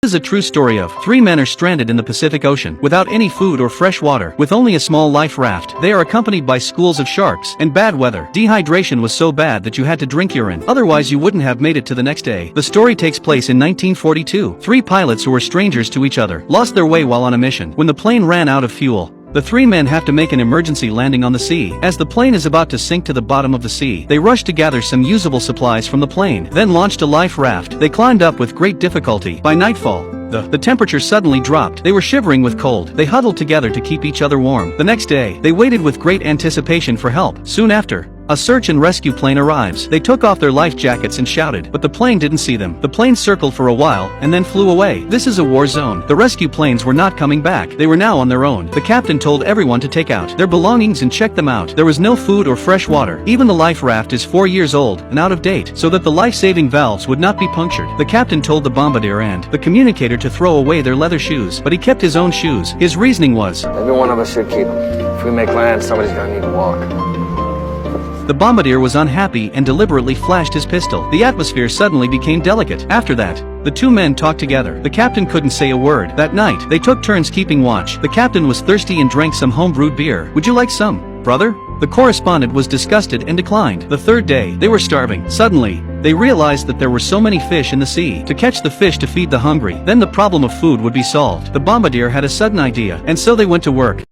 This is a true story of three men are stranded in the Pacific Ocean without any food or fresh water, with only a small life raft. They are accompanied by schools of sharks and bad weather. Dehydration was so bad that you had to drink urine, otherwise you wouldn't have made it to the next day. The story takes place in 1942. Three pilots who were strangers to each other lost their way while on a mission. When the plane ran out of fuel, the three men have to make an emergency landing on the sea. As the plane is about to sink to the bottom of the sea, they rush to gather some usable supplies from the plane, then launched a life raft. They climbed up with great difficulty. By nightfall, the temperature suddenly dropped. They were shivering with cold. They huddled together to keep each other warm. The next day, they waited with great anticipation for help. Soon after, a search and rescue plane arrives. They took off their life jackets and shouted, but the plane didn't see them. The plane circled for a while, and then flew away. This is a war zone. The rescue planes were not coming back. They were now on their own. The captain told everyone to take out their belongings and check them out. There was no food or fresh water. Even the life raft is 4 years old and out of date, so that the life-saving valves would not be punctured. The captain told the bombardier and the communicator to throw away their leather shoes, but he kept his own shoes. His reasoning was, every one of us should keep them. If we make land, somebody's gonna need to walk. The bombardier was unhappy and deliberately flashed his pistol. The atmosphere suddenly became delicate. After that, the two men talked together. The captain couldn't say a word. That night, they took turns keeping watch. The captain was thirsty and drank some home-brewed beer. "Would you like some, brother?" The correspondent was disgusted and declined. The third day, they were starving. Suddenly, they realized that there were so many fish in the sea. To catch the fish to feed the hungry, then the problem of food would be solved. The bombardier had a sudden idea, and so they went to work.